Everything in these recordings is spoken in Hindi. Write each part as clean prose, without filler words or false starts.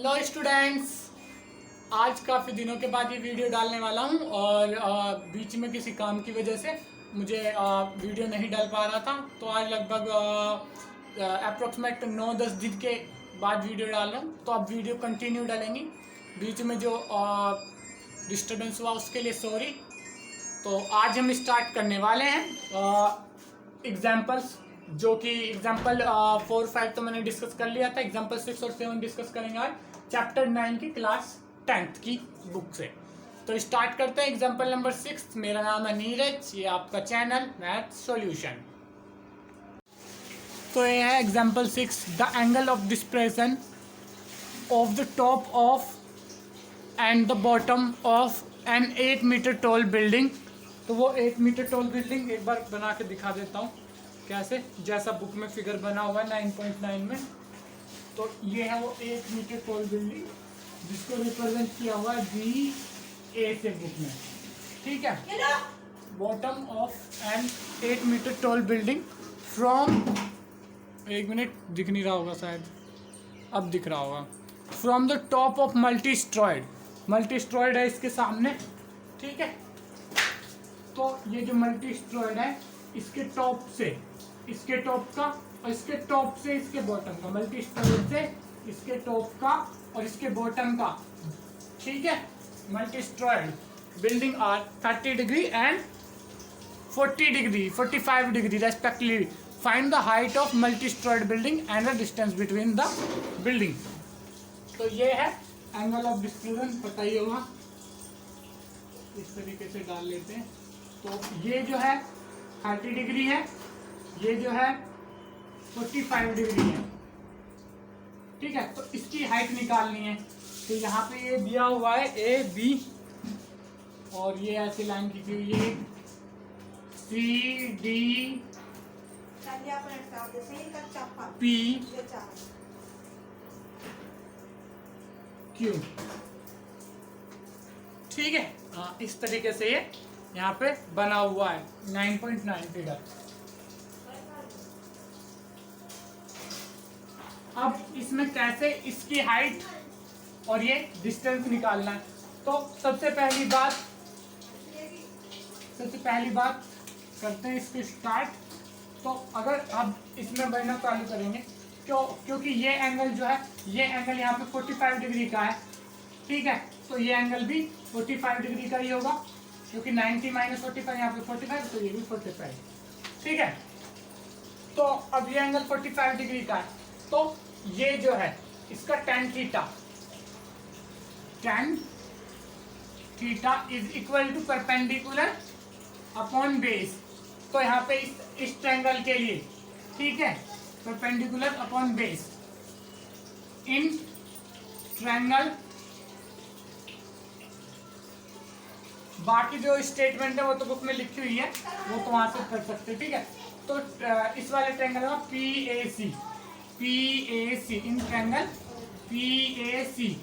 हेलो स्टूडेंट्स, आज काफ़ी दिनों के बाद ये वीडियो डालने वाला हूँ और बीच में किसी काम की वजह से मुझे वीडियो नहीं डाल पा रहा था। तो आज लगभग अप्रोक्सीमेट 9-10 दिन के बाद वीडियो डाल रहा हूँ। तो अब वीडियो कंटिन्यू डालेंगी। बीच में जो डिस्टर्बेंस हुआ उसके लिए सॉरी। तो आज हम स्टार्ट करने वाले हैं एग्जाम्पल्स, जो कि एग्जाम्पल 4-5 तो मैंने डिस्कस कर लिया था। एग्जाम्पल 6 और 7 डिस्कस करेंगे आज चैप्टर 9 की क्लास 10th की बुक से। तो स्टार्ट करते हैं एग्जाम्पल नंबर 6। मेरा नाम है नीरज, ये आपका चैनल मैथ सॉल्यूशन। तो ये है example 6। The angle of depression of the top of and the bottom of an 8 metre tall building. तो वो 8 मीटर टॉल बिल्डिंग एक बार बना के दिखा देता हूँ कैसे, जैसा बुक में फिगर बना हुआ है 9.9 में। तो ये है वो 8 मीटर टॉल बिल्डिंग जिसको रिप्रेजेंट किया हुआ है BA से बुक में, ठीक है। Bottom of an 8 metre tall building from, एक मिनट दिख नहीं रहा होगा शायद, अब दिख रहा होगा। From the top of multi storeyed, multi storeyed है इसके सामने, ठीक है। तो ये जो मल्टी स्ट्रॉयड है इसके टॉप से, इसके टॉप का और इसके टॉप से इसके बॉटम का, मल्टी स्ट्रॉयड से इसके टॉप का और इसके बॉटम का, ठीक है। Multi storeyed building are 30 degree and 40 degree 45 degree respectively. Find the height of multi storeyed building and the distance between the building. तो ये है एंगल ऑफ डिस्प्लेसन, पता ही होगा, इस तरीके से डाल लेते हैं। तो ये जो है 30 डिग्री है, ये जो है 45 डिग्री है, ठीक है। तो इसकी हाइट निकालनी है। तो यहाँ पे ये दिया हुआ है AB और ये ऐसी लाइन खींची हुई है CD P Q, ठीक है। इस तरीके से ये यहाँ पे बना हुआ है 9.9 फिगर। अब इसमें कैसे इसकी हाइट और ये डिस्टेंस निकालना है। तो सबसे पहली बात करते हैं इसको स्टार्ट। तो अगर अब इसमें बढ़ना चालू करेंगे क्योंकि ये एंगल जो है, ये एंगल यहाँ पे 45 डिग्री का है, ठीक है। तो ये एंगल भी 45 डिग्री का ही होगा क्योंकि 90 - 45 यहाँ पे 45, तो ये भी 45, ठीक है। तो अब ये एंगल 45 डिग्री का है। तो ये जो है इसका tan theta is equal to perpendicular upon base. तो यहाँ पे इस ट्रायंगल के लिए, ठीक है, perpendicular upon base in triangle. बाकी जो स्टेटमेंट है वो तो बुक में लिखी हुई है, वो तो वहां से कर सकते, ठीक है। तो इस वाले ट्रायंगल में PAC इन ट्रायंगल PAC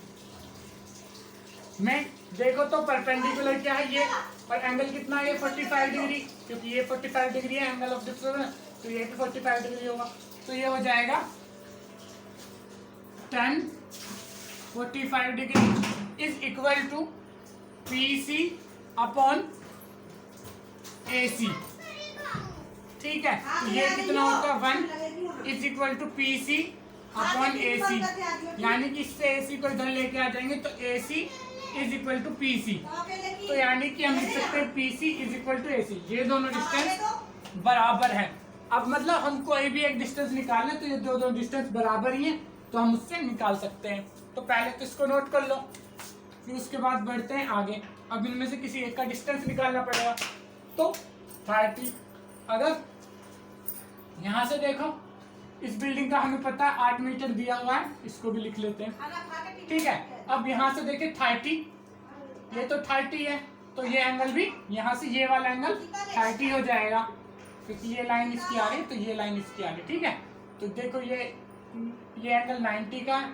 में देखो तो परपेंडिकुलर क्या है ये, और एंगल कितना है, 45 डिग्री, क्योंकि ये 45 डिग्री है एंगल ऑफ डिस्प्लेसमेंट, तो ये भी 45 डिग्री होगा। तो ये हो जाएगा tan 45 degree is equal to PC upon AC, ठीक है। तो ये कितना होगा, 1 is equal to PC upon AC, यानी कि इससे AC को इधर लेके आ जाएंगे तो AC is equal to PC। तो यानी कि हम लिख सकते हैं PC is equal to AC। ये दोनों डिस्टेंस बराबर है। अब मतलब हम कोई भी एक डिस्टेंस निकालना है तो ये दोनों डिस्टेंस बराबर ही है, तो हम उससे निकाल सकते हैं। तो पहले तो इसको नोट कर लो, फिर उसके बाद बढ़ते हैं आगे। अब इनमें से किसी एक का डिस्टेंस निकालना पड़ेगा। तो 30, अगर यहाँ से देखो इस बिल्डिंग का हमें पता है 8 मीटर दिया हुआ है, इसको भी लिख लेते हैं, ठीक है। अब यहाँ से देखें 30, ये तो 30 है, तो ये एंगल भी यहाँ से ये वाला एंगल 30 हो जाएगा क्योंकि ये लाइन इसकी आ रही, तो ये लाइन इसकी आ रही, ठीक है। तो देखो ये एंगल 90 का है,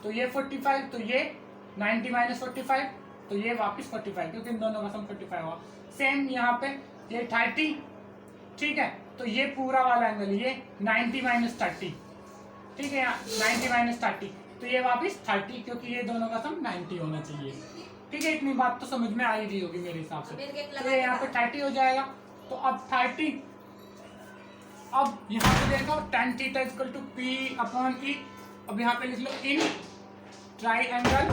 तो ये 45, तो ये 90 - 45, तो ये वापस 45, क्योंकि इन दोनों का सम 45 हुआ। सेम यहाँ पे ये 30, ठीक है। तो ये पूरा वाला एंगल ये 90 - 30, ठीक है, 90 - 30, तो ये वापस 30, क्योंकि ये दोनों का सम 90 होना चाहिए। ठीक है, इतनी बात तो समझ में आ ही रही होगी मेरे हिसाब से। तो ये यहाँ पे 30 हो जाएगा। तो अब 30, अब यहाँ पे देखो tan theta equal to P upon E. अब यहाँ पे लिख लो इन ट्राइएंगल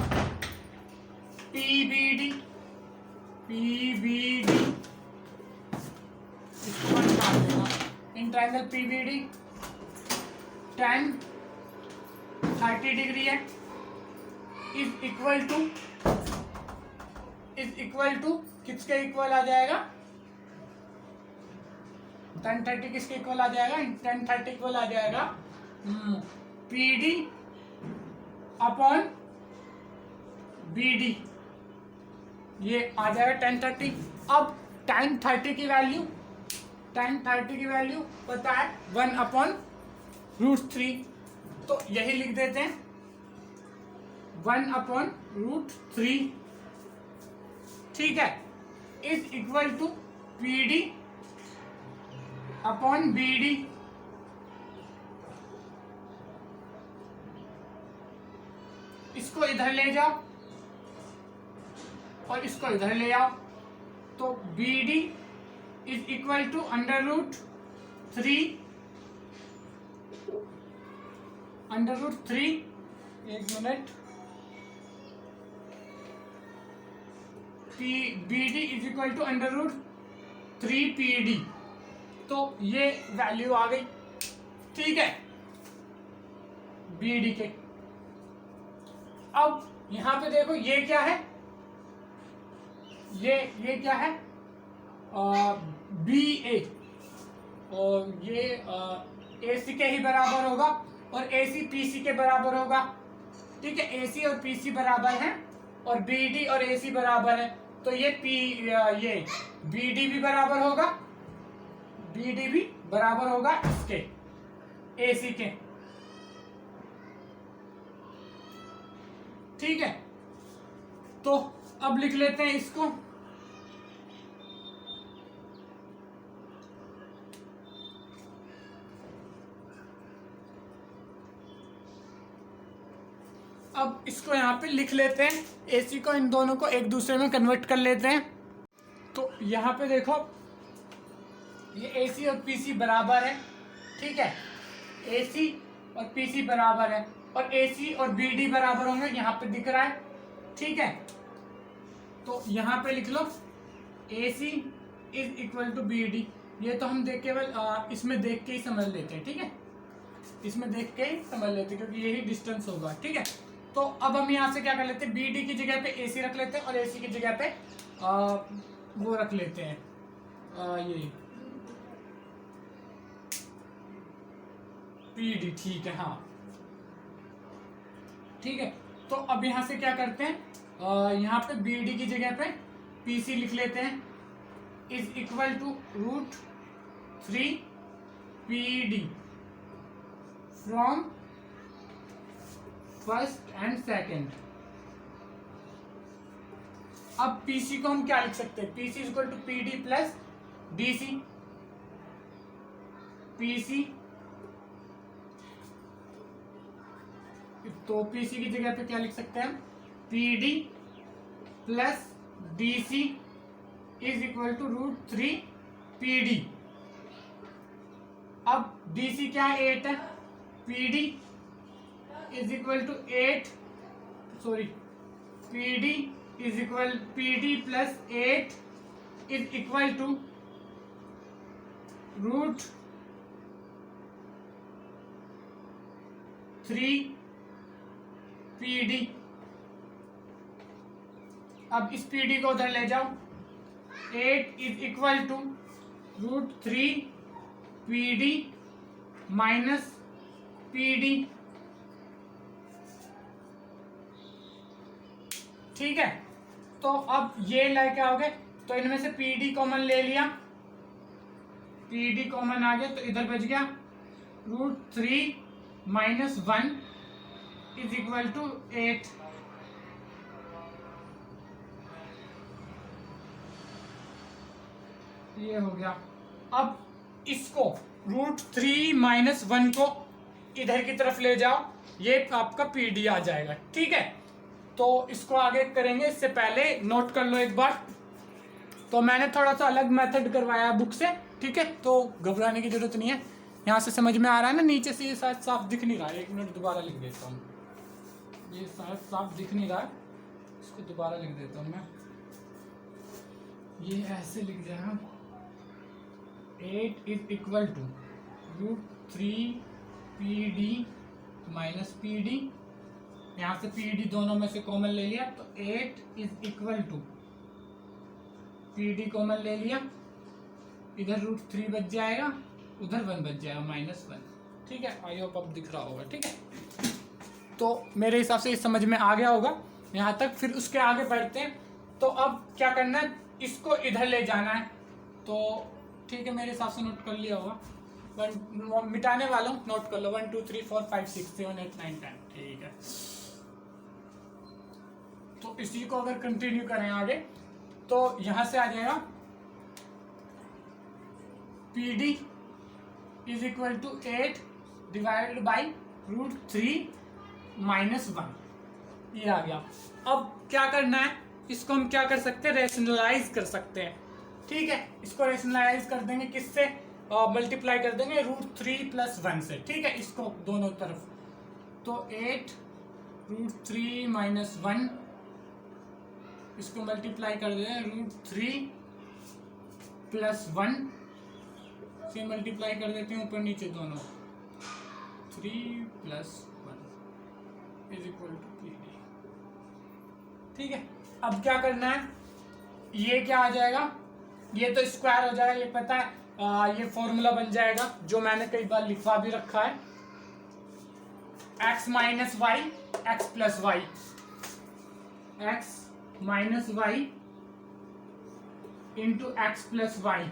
पीबीडी, पीबीडी इसको वन काट देगा। In triangle PBD tan 30 degree है, इज इक्वल टू किसके इक्वल आ जाएगा? tan 30 किसके इक्वल आ जाएगा? tan 30 इक्वल आ जाएगा पीडी अपॉन बीडी, ये आ जाएगा tan 30। अब tan 30 की वैल्यू पता है 1/√3, तो यही लिख देते हैं 1/√3। ठीक है, is equal to PD upon BD. इसको इधर ले जाओ और इसको इधर ले आओ, तो बीडी इज इक्वल टू √3, एक minute, BD is equal to √3 PD. तो ये वैल्यू आ गई। ठीक है, बीडी के। अब यहां पे देखो ये क्या है, ये क्या है? बी ए, और ये AC के ही बराबर होगा और AC PC के बराबर होगा। ठीक है, AC और PC बराबर हैं और BD और AC बराबर है, तो ये BD भी बराबर होगा इसके, AC के। ठीक है, तो अब लिख लेते हैं इसको। अब इसको यहाँ पे लिख लेते हैं, AC को, इन दोनों को एक दूसरे में कन्वर्ट कर लेते हैं। तो यहाँ पे देखो ये AC और PC बराबर है। ठीक है, AC और PC बराबर है और AC और BD बराबर होंगे, यहाँ पे दिख रहा है। ठीक है, तो यहाँ पे लिख लो AC is equal to BD। ये तो हम केवल इसमें देख के ही समझ लेते हैं। ठीक है, इसमें देख के ही समझ लेते हैं क्योंकि यही डिस्टेंस होगा। ठीक है, तो अब हम यहाँ से क्या कर लेते हैं, BD की जगह पे AC रख लेते हैं और AC की जगह पे वो रख लेते हैं, ये PD। ठीक है, हाँ ठीक है। तो अब यहाँ से क्या करते हैं, यहाँ पे BD की जगह पे PC लिख लेते हैं, is equal to √3 PD from first and second. अब PC को हम क्या लिख सकते हैं, PC is equal to PD plus DC। PC, तो PC की जगह पे क्या लिख सकते हैं, PD plus DC is equal to √3 PD। अब DC क्या है, 8 है, PD is equal to 8, sorry, PD plus 8 is equal to √3 PD। अब इस PD को उधर ले जाओ, 8 is equal to √3 PD minus PD। ठीक है, तो अब ये लेके आओगे, तो इनमें से PD कॉमन ले लिया, PD कॉमन आ गया, तो इधर बच गया √3 माइनस 1 इज इक्वल टू 8। ये हो गया। अब इसको √3 माइनस 1 को इधर की तरफ ले जाओ, ये आपका पीडी आ जाएगा। ठीक है, तो इसको आगे करेंगे, इससे पहले नोट कर लो एक बार। तो मैंने थोड़ा सा अलग मेथड करवाया बुक से, ठीक है, तो घबराने की जरूरत नहीं है। यहाँ से समझ में आ रहा है ना, नीचे से ये शायद साफ दिख नहीं रहा है, 1 मिनट दोबारा लिख देता हूँ, ये शायद साफ दिख नहीं रहा है, इसको दोबारा लिख देता हूँ मैं। ये ऐसे लिख जाएगा, 8 is equal to √3 PD minus PD, यहाँ से PD दोनों में से कॉमन ले लिया, तो 8 is equal to PD common ले लिया, इधर √3 बच जाएगा, उधर 1 बच जाएगा, -1। ठीक है, आई होप अब दिख रहा होगा। ठीक है, तो मेरे हिसाब से इस समझ में आ गया होगा यहाँ तक। फिर उसके आगे बढ़ते हैं। तो अब क्या करना है, इसको इधर ले जाना है। तो ठीक है, मेरे हिसाब से नोट कर लिया होगा, मिटाने वाला हूँ, नोट कर लो, 1 2 3 4 5 6 7 8 9 10। ठीक है, तो इसी को अगर कंटिन्यू करें आगे, तो यहां से आ जाएगा PD is equal to 8 divided by √3 -1, ये आ गया। अब क्या करना है, इसको हम क्या कर सकते हैं, रेशनलाइज कर सकते हैं। ठीक है, इसको रेशनलाइज कर देंगे किससे, मल्टीप्लाई कर देंगे √3 + 1 से। ठीक है, इसको दोनों तरफ, तो 8 √3 - 1, इसको मल्टीप्लाई कर दें √3 + 1 से मल्टीप्लाई कर देते हैं ऊपर नीचे दोनों, 3 + 1 इज इक्वल टू PD। ठीक है, अब क्या करना है, ये क्या आ जाएगा, ये तो स्क्वायर हो जाएगा, ये पता है, ये फॉर्मूला बन जाएगा जो मैंने कई बार लिखवा भी रखा है, x - y x + y, x - y into x + y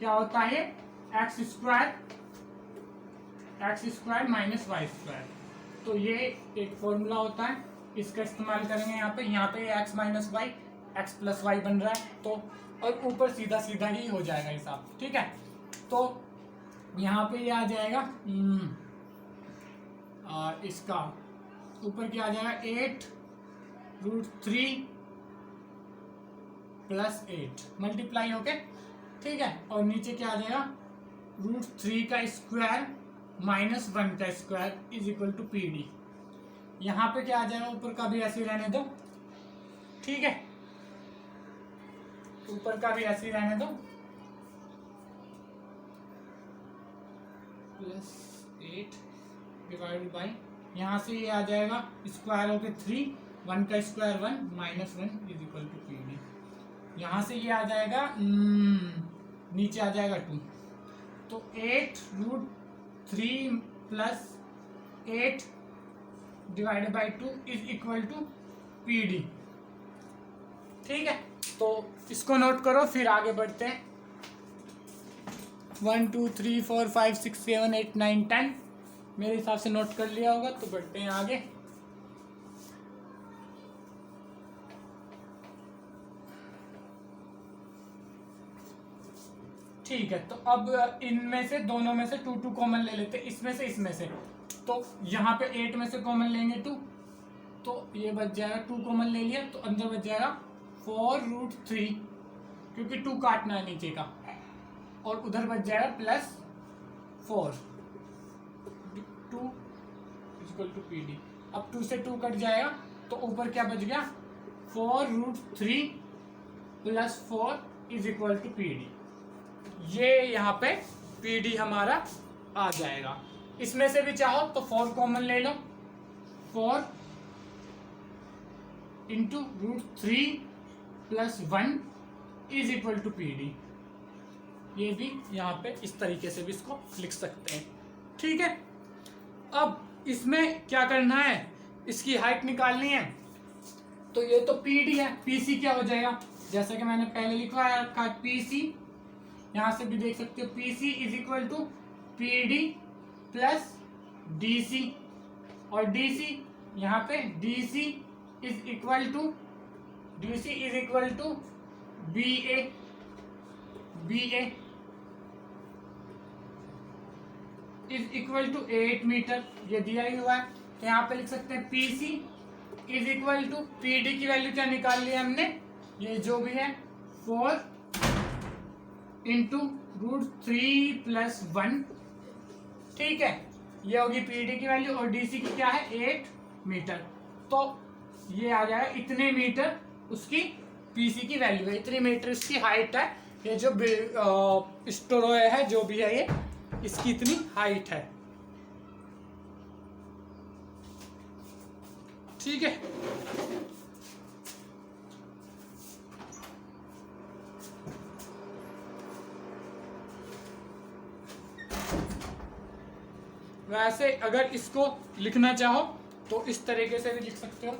क्या होता है, x² -y²। तो ये एक फॉर्मूला होता है, इसका इस्तेमाल करेंगे यहाँ पे x - y x + y बन रहा है, तो और ऊपर सीधा सीधा ही हो जाएगा हिसाब। ठीक है, तो यहाँ पे ये आ जाएगा, इसका ऊपर क्या आ जाएगा, 8 √3 + 8 मल्टीप्लाई होके। ठीक है, और नीचे क्या आ जाएगा, √3 का स्क्वायर -1 का square is equal to PD। यहाँ पे क्या आ जाएगा, ऊपर का भी ऐसे ही रहने दो। ठीक है, ऊपर का भी ऐसे ही रहने दो, +8 डिवाइडेड बाई, यहाँ से ये आ जाएगा स्क्वायर होके 3, 1 का square 1 -1 is equal to PD। यहाँ से ये आ जाएगा, नीचे आ जाएगा 2, तो 8 √3 + 8 divided by 2 is equal to PD। ठीक है, तो इसको नोट करो, फिर आगे बढ़ते हैं। 1 2 3 4 5 6 7 8 9 10 मेरे हिसाब से नोट कर लिया होगा, तो बढ़ते हैं आगे। ठीक है, तो अब इनमें से दोनों में से 2 2 कॉमन ले लेते हैं, इसमें से। तो यहाँ पे 8 में से कॉमन लेंगे 2, तो ये बच जाएगा, 2 कॉमन ले लिया, तो अंदर बच जाएगा 4 √3, क्योंकि 2 काटना है नीचे का, और उधर बच जाएगा +4, 2 इक्वल टू PD। अब 2 से 2 कट जाएगा, तो ऊपर क्या बच गया, 4 √3 + 4 इज इक्वल टू PD। ये यहाँ पे PD हमारा आ जाएगा। इसमें से भी चाहो तो 4 कॉमन ले लो, 4 into √3 + 1 is equal to PD। ये भी यहाँ पे इस तरीके से भी इसको लिख सकते हैं। ठीक है, अब इसमें क्या करना है, इसकी हाइट निकालनी है। तो ये तो PD है, PC क्या हो जाएगा, जैसा कि मैंने पहले लिखवाया रखा है, PC, यहां से भी देख सकते हो, PC is equal to PD + DC, और DC यहाँ पे DC is equal to BA। Is equal to 8 metre, ये दिया ही हुआ है। तो यहाँ पे लिख सकते हैं PC is equal to PD की वैल्यू क्या निकाल ली हमने, ये जो भी है 4 इंटू √3+1, ठीक है, ये होगी PD की वैल्यू, और DC की क्या है 8 मीटर। तो ये आ जाएगा इतने मीटर उसकी PC की वैल्यू है, इतनी मीटर इसकी हाइट है। ये जो स्टोरोय है जो भी है ये, इसकी इतनी हाइट है, ठीक है। वैसे अगर इसको लिखना चाहो तो इस तरीके से भी लिख सकते हो,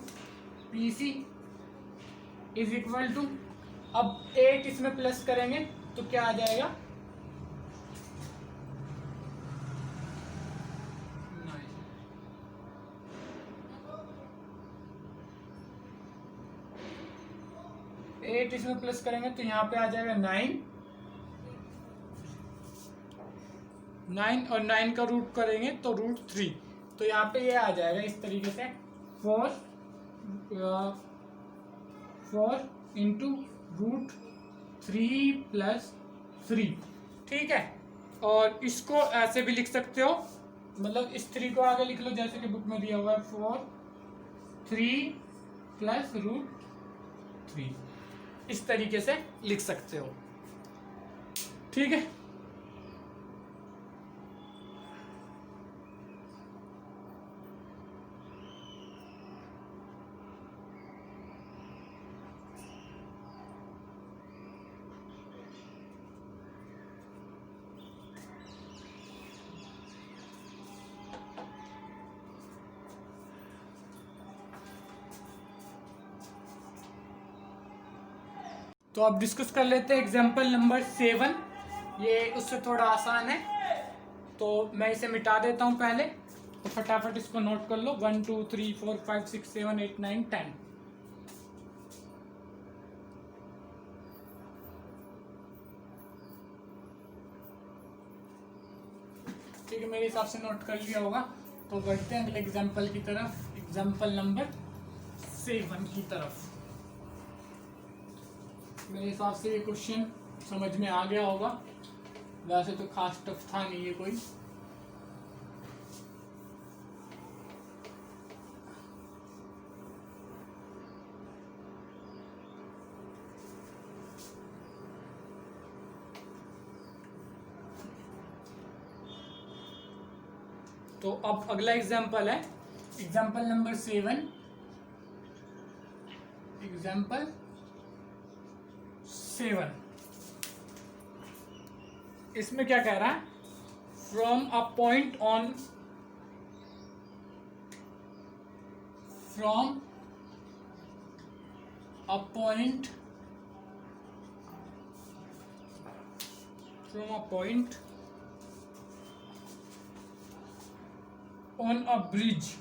PC इज इक्वल टू, अब 8 इसमें प्लस करेंगे तो क्या आ जाएगा, 8 इसमें प्लस करेंगे तो यहाँ पे आ जाएगा 9 और 9 का रूट करेंगे तो √3, तो यहाँ पे ये आ जाएगा इस तरीके से 4 इंटू √3+3, ठीक है। और इसको ऐसे भी लिख सकते हो, मतलब इस 3 को आगे लिख लो जैसे कि बुक में दिया हुआ है 4 3 + √3, इस तरीके से लिख सकते हो, ठीक है। तो अब डिस्कस कर लेते हैं एग्जाम्पल नंबर 7, ये उससे थोड़ा आसान है, तो मैं इसे मिटा देता हूं पहले, तो फटाफट इसको नोट कर लो, 1 2 3 4 5 6 7 8 9 10। ठीक है, मेरे हिसाब से नोट कर लिया होगा। तो बढ़ते हैं अगले एग्जाम्पल की तरफ, एग्जाम्पल नंबर 7 की तरफ। मेरे हिसाब से ये क्वेश्चन समझ में आ गया होगा, वैसे तो खास टफ था नहीं ये कोई। तो अब अगला एग्जाम्पल है एग्जाम्पल नंबर 7, एग्जाम्पल 7, इसमें क्या कह रहा है, from a point on, from a point, from a point on a bridge,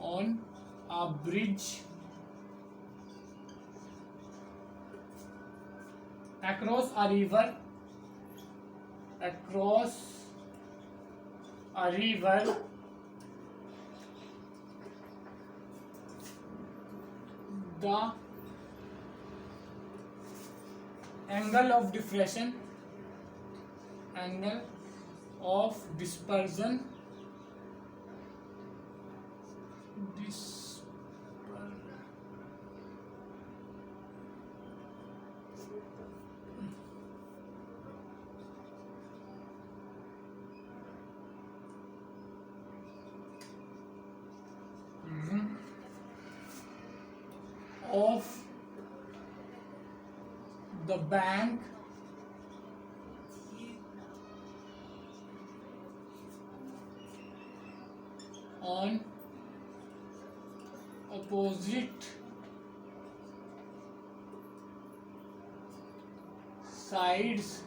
on a bridge across a river, across a river, the angle of diffraction, angle of dispersion, of the bank on opposite sides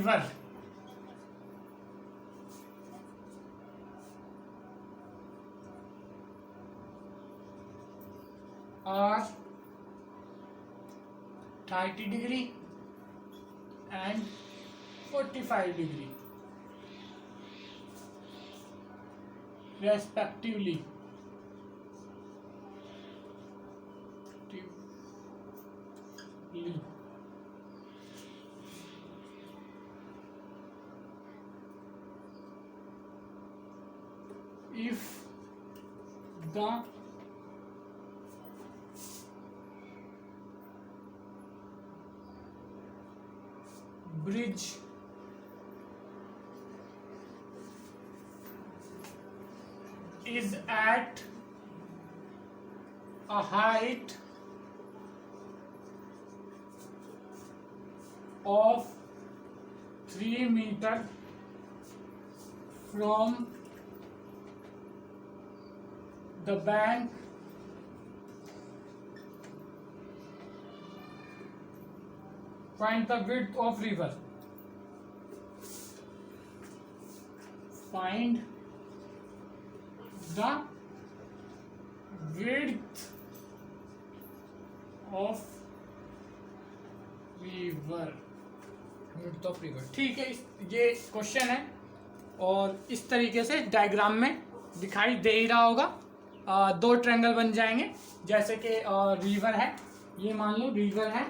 river are 30 degree and 45 degree respectively. If the bridge is at a height of 3 meters from the bank, find the width of river. Find the width of river. Width of river. ठीक है, ये क्वेश्चन है और इस तरीके से डायग्राम में दिखाई दे ही रहा होगा। दो ट्रायंगल बन जाएंगे, जैसे कि रिवर है, ये मान लो रिवर है,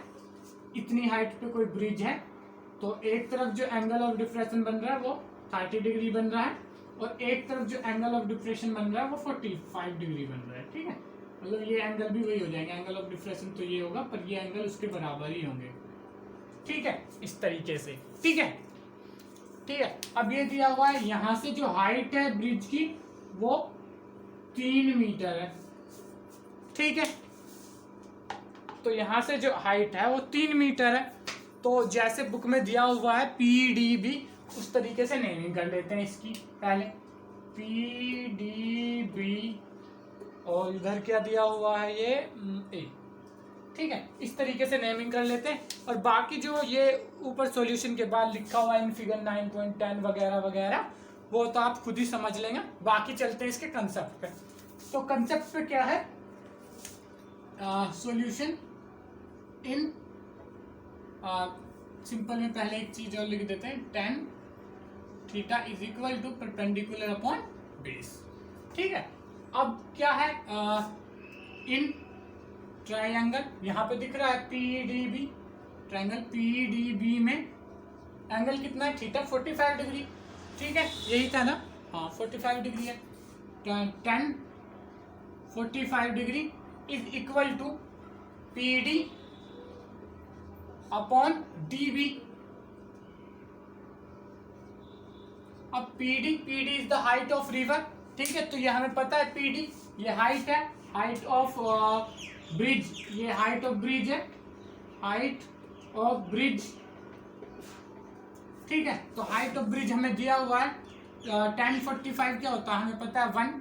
इतनी हाइट पे कोई ब्रिज है, तो एक तरफ जो एंगल ऑफ डिफ्रेक्शन बन रहा है वो 30 डिग्री बन रहा है और एक तरफ जो एंगल ऑफ डिफ्रेक्शन बन रहा है वो 45 डिग्री बन रहा है। ठीक है, मतलब ये एंगल भी वही हो जाएंगे, एंगल ऑफ डिफ्रेक्शन तो ये होगा पर ये एंगल उसके बराबर ही होंगे। ठीक है, इस तरीके से। ठीक है, ठीक है। अब ये दिया हुआ है, यहाँ से जो हाइट है ब्रिज की वो 3 मीटर है। ठीक है, तो यहाँ से जो हाइट है वो 3 मीटर है। तो जैसे बुक में दिया हुआ है PDB, उस तरीके से नेमिंग कर लेते हैं इसकी। पहले PDB और इधर क्या दिया हुआ है ये A। ठीक है, इस तरीके से नेमिंग कर लेते हैं और बाकी जो ये ऊपर सॉल्यूशन के बाद लिखा हुआ है इन फिगर 9.10 वगैरह वगैरह वो तो आप खुद ही समझ लेंगे। बाकी चलते हैं इसके कंसेप्ट पे। तो कंसेप्ट पे क्या है, सॉल्यूशन इन सिंपल में पहले एक चीज और लिख देते हैं, tan theta is equal to perpendicular upon base. ठीक है, अब क्या है, इन ट्रायंगल यहाँ पे दिख रहा है PDB, ट्रायंगल PDB में एंगल कितना है, थीटा 45 डिग्री। ठीक है, यही था ना, हाँ 45 डिग्री है। tan 45 degree is equal to PD upon DB। अब PD is the height of river. ठीक है, तो ये हमें पता है PD ये हाइट है, हाइट ऑफ ब्रिज, ये हाइट ऑफ ब्रिज है, हाइट ऑफ ब्रिज। ठीक है, तो हाइट ऑफ ब्रिज हमें दिया हुआ है, tan 45 क्या होता है हमें पता है 1,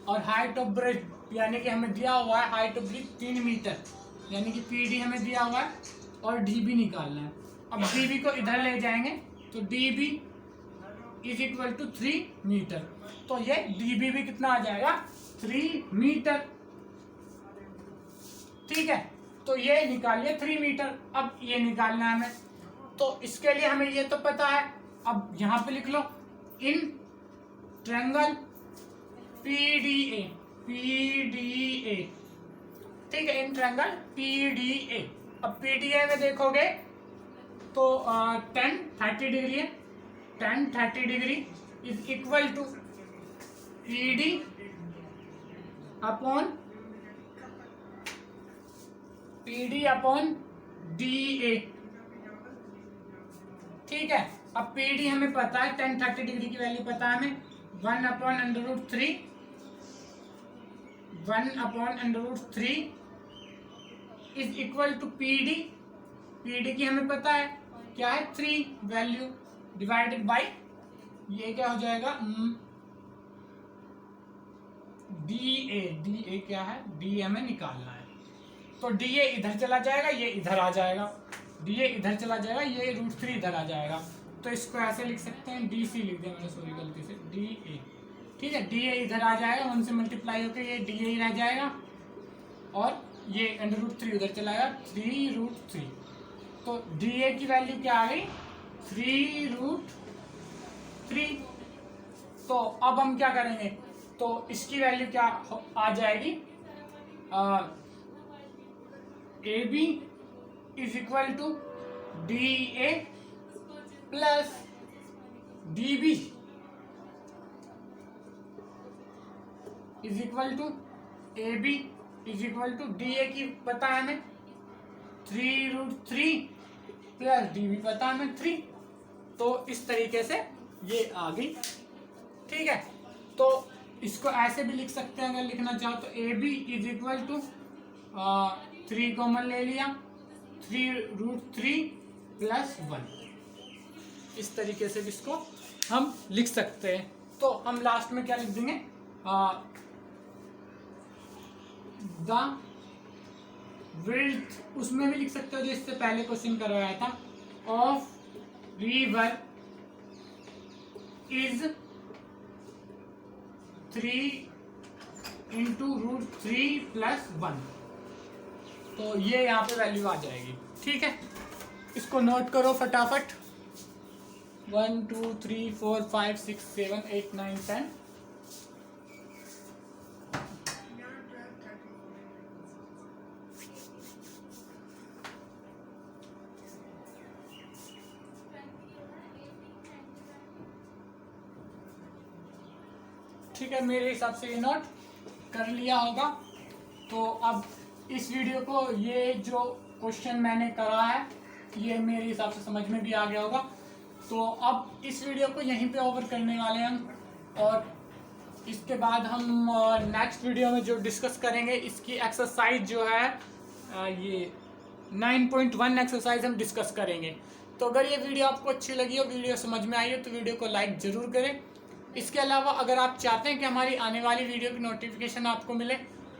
और हाइट ऑफ ब्रिज यानी कि हमें दिया हुआ है हाइट ऑफ ब्रिज 3 मीटर, यानी कि PD हमें दिया हुआ है और DB निकालना है। अब DB को इधर ले जाएंगे तो DB is equal to 3 metre, तो ये DB भी कितना आ जाएगा, 3 मीटर। ठीक है, तो ये निकालिए 3 मीटर। अब ये निकालना है हमें, तो इसके लिए हमें ये तो पता है। अब यहाँ पे लिख लो इन ट्रायंगल PDA, ठीक है, इन ट्रायंगल PDA। अब PDA में देखोगे तो tan 30 डिग्री है, tan 30 degree is equal to PD upon DA। ठीक है, अब PD हमें पता है, tan 30 डिग्री की वैल्यू पता है हमें, 1 upon under root 3 is equal to PD की हमें पता है क्या है, 3 वैल्यू डिवाइडेड बाय ये क्या हो जाएगा, DA क्या है, DA हमें निकालना है। तो DA इधर चला जाएगा, ये इधर आ जाएगा, DA इधर चला जाएगा, ये √3 इधर आ जाएगा, तो इसको ऐसे लिख सकते हैं, डी सी लिख दिया मैंने, सॉरी गलती से, डी ए। ठीक है, डी ए इधर आ जाएगा, 1 से मल्टीप्लाई होकर ये डी ए रह जाएगा, और ये √3 उधर चलाएगा, 3√3। तो डी ए की वैल्यू क्या आ गई, 3√3। तो अब हम क्या करेंगे, तो इसकी वैल्यू क्या आ जाएगी, A B is equal to D A plus D B is equal to A B is equal to D A की पता है हमें 3√3 प्लस डी बी पता है हमें 3। तो इस तरीके से ये आ गई। ठीक है, तो इसको ऐसे भी लिख सकते हैं अगर लिखना चाहो तो, A B is equal to 3 common ले लिया, 3√3 प्लस 1। इस तरीके से भी इसको हम लिख सकते हैं। तो हम लास्ट में क्या लिख देंगे, द विड्थ, उसमें भी लिख सकते हो जो इससे पहले क्वेश्चन करवाया था, of river is 3 into √3 plus 1। तो ये यहाँ पे वैल्यू आ जाएगी। ठीक है, इसको नोट करो फटाफट, 1 2 3 4 5 6 7 8 9 10। ठीक है, मेरे हिसाब से ये नोट कर लिया होगा। तो अब इस वीडियो को, ये जो क्वेश्चन मैंने करा है, ये मेरे हिसाब से समझ में भी आ गया होगा। तो अब इस वीडियो को यहीं पे ओवर करने वाले हैं हम, और इसके बाद हम नेक्स्ट वीडियो में जो डिस्कस करेंगे, इसकी एक्सरसाइज जो है, ये 9.1 एक्सरसाइज हम डिस्कस करेंगे। तो अगर ये वीडियो आपको अच्छी लगी हो, वीडियो समझ में आई हो, तो वीडियो को लाइक ज़रूर करें। इसके अलावा अगर आप चाहते हैं कि हमारी आने वाली वीडियो की नोटिफिकेशन आपको मिले,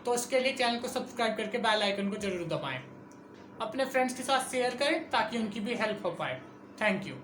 तो उसके लिए चैनल को सब्सक्राइब करके बेल आइकन को जरूर दबाएं। अपने फ्रेंड्स के साथ शेयर करें ताकि उनकी भी हेल्प हो पाए। Thank you.